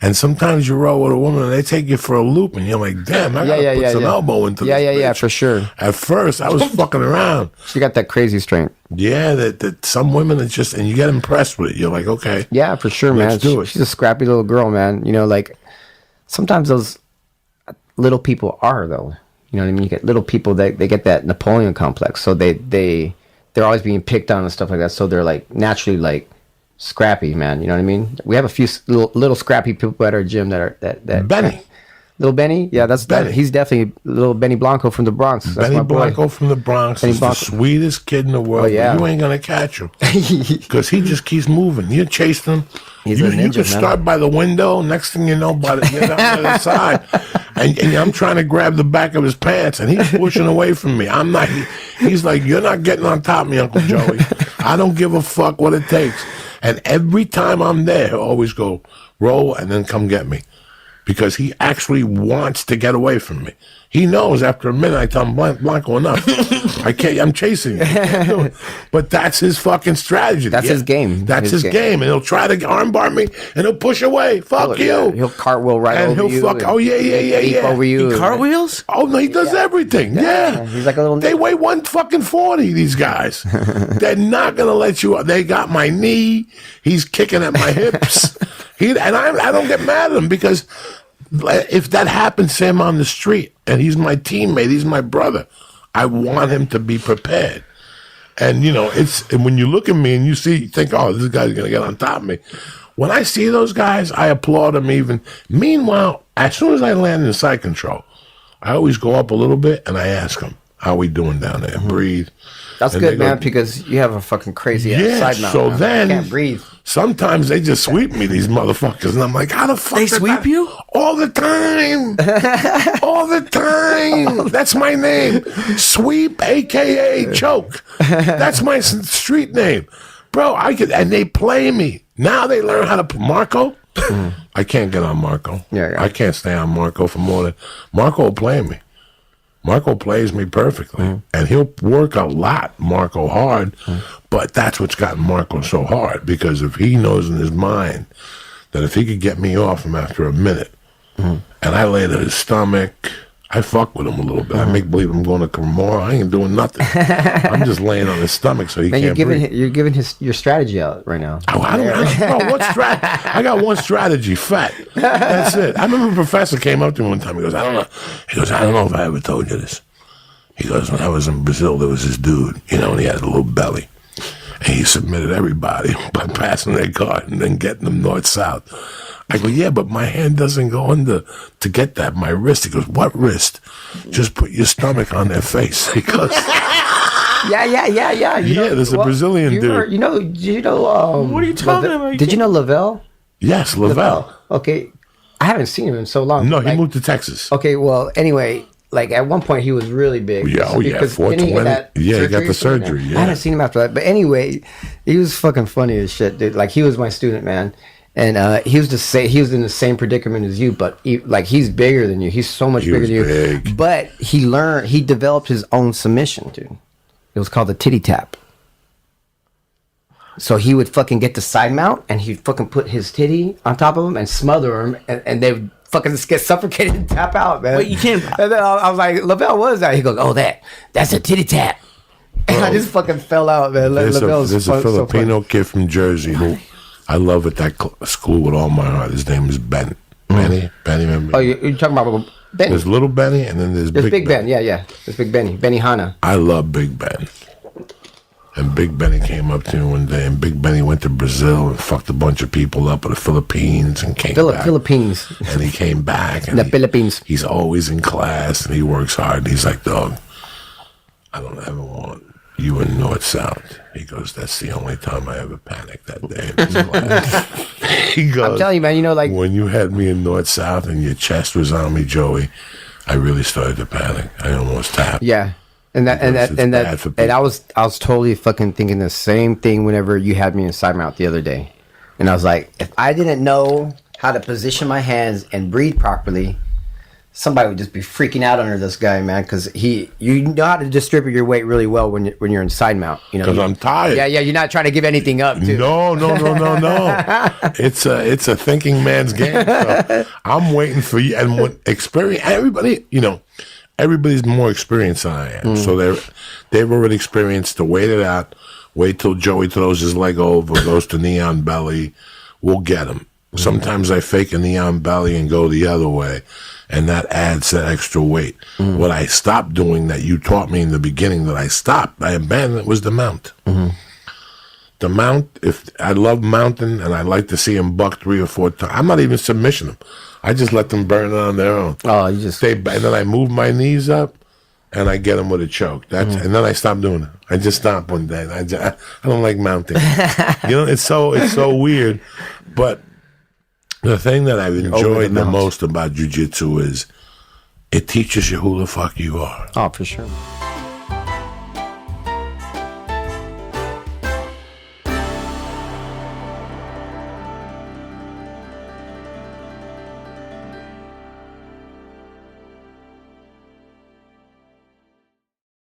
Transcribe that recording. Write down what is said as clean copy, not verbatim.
And sometimes you roll with a woman and they take you for a loop and you're like, damn, I gotta put some elbow into this bitch. Yeah, for sure. At first, I was fucking around. She got that crazy strength. Yeah, that some women, it's just, and you get impressed with it. You're like, okay. Yeah, for sure, man. Let's do it. She's a scrappy little girl, man. You know, like, sometimes those little people are, though. You know what I mean? You get little people, they get that Napoleon complex. So they're always being picked on and stuff like that. So they're, like, naturally, like, scrappy, man. You know what I mean? We have a few little scrappy people at our gym that Benny. Little Benny, yeah, that's Benny. He's definitely little Benny Blanco from the Bronx. That's Benny Blanco from the Bronx is the sweetest kid in the world. Oh, yeah. You ain't gonna catch him because he just keeps moving. You chase him. He's you a ninja, you can start by the window. Next thing you know, you're on the other side, and I'm trying to grab the back of his pants, and he's pushing away from me. I'm not. He's like, "You're not getting on top of me, Uncle Joey. I don't give a fuck what it takes." And every time I'm there, he'll always go roll and then come get me. Because he actually wants to get away from me. He knows after a minute I tell him, Blanco, enough. I can't, I'm chasing you. I can't do it. But that's his fucking strategy. That's his game. That's his game. And he'll try to armbar me and he'll push away. Fuck you. Yeah. He'll cartwell right over you. And he'll fuck, over you. He cartwheels? Oh, no, he does everything. Yeah. He's like a little... They weigh 140, these guys. They're not going to let you... They got my knee. He's kicking at my hips. I don't get mad at him because... If that happens to him on the street and he's my teammate, he's my brother, I want him to be prepared. And, you know, and when you look at me and you think, oh, this guy's going to get on top of me. When I see those guys, I applaud them even. Meanwhile, as soon as I land in side control, I always go up a little bit and I ask them, how we doing down there? Breathe. That's and good, man, because you have a fucking crazy ass side mount. So then, I can't breathe. Sometimes they just sweep me, these motherfuckers, and I'm like, how the fuck they sweep you? All the time. All the time. That's my name. Sweep, a.k.a. choke. That's my street name. Bro, and they play me. Now they learn how to Marco. I can't get on Marco. Yeah. I can't stay on Marco for more than... Marco will play me. Marco plays me perfectly, and he'll work a lot, Marco, hard, but that's what's gotten Marco so hard, because if he knows in his mind that if he could get me off him after a minute, and I lay to his stomach, I fuck with him a little bit. I make believe I'm going to Cremora. I ain't doing nothing. I'm just laying on his stomach so he can't breathe. You're giving your strategy out right now. Bro, I got one strategy, fat. That's it. I remember a professor came up to me one time. He goes, I don't know. He goes, I don't know if I ever told you this. He goes, when I was in Brazil, there was this dude, you know, and he had a little belly. And he submitted everybody by passing their card and then getting them north-south. I go, yeah, but my hand doesn't go under to get that. My wrist. He goes, what wrist? Just put your stomach on their face. He goes, yeah. There's a Brazilian dude. What are you talking about? Did you know Lavelle? Yes, Lavelle. Okay, I haven't seen him in so long. No, he moved to Texas. Okay, well, anyway, like at one point he was really big. Yeah, 420. He got the surgery. Yeah. I haven't seen him after that, but anyway, he was fucking funny as shit, dude. Like he was my student, man. And he was he was in the same predicament as you, but he's bigger than you. He's so much bigger than you. Big. But he developed his own submission, dude. It was called the titty tap. So he would fucking get the side mount, and he'd fucking put his titty on top of him and smother him, and they would fucking get suffocated and tap out, man. Wait, you can't. And then I was like, Lavelle, what is that? He goes, oh, that's a titty tap. And I just fucking fell out, man. There's a Filipino kid from Jersey who I love at that school with all my heart. His name is Ben. Benny, remember? Oh, you're talking about Benny? There's little Benny, and then there's Big Ben. Yeah. There's Big Benny. Benny Hanna. I love Big Ben. And Big Benny came up to me one day, and Big Benny went to Brazil and fucked a bunch of people up in the Philippines and came back. Philippines. And he came back. And Philippines. He's always in class, and he works hard. And he's like, dog, I don't ever want you in North-South. He goes, that's the only time I ever panicked that day in his class. He goes, I'm telling you, man, when you had me in North-South and your chest was on me, Joey, I really started to panic. I almost tapped. Yeah. And I was totally fucking thinking the same thing whenever you had me in side mount the other day. And I was like, if I didn't know how to position my hands and breathe properly, somebody would just be freaking out under this guy, man, because you know how to distribute your weight really well when you're in side mount. You know, because I'm tired. Yeah, you're not trying to give anything up, too. No. It's a thinking man's game. So I'm waiting for you. And when experience, everybody, everybody's more experienced than I am. So they've already experienced to wait it out. Wait till Joey throws his leg over, goes to neon belly. We'll get him. Sometimes I fake a neon belly and go the other way, and that adds that extra weight. What I stopped doing that you taught me in the beginning that I abandoned, was the mount. The mount, if I love mounting and I like to see them buck 3 or 4 times, I'm not even submission them. I just let them burn it on their own. Oh, you just... And then I move my knees up, and I get them with a choke. And then I stop doing it. I just stop one day. I don't like mounting. It's so weird. But the thing that I've enjoyed the most about jiu-jitsu is it teaches you who the fuck you are. Oh, for sure.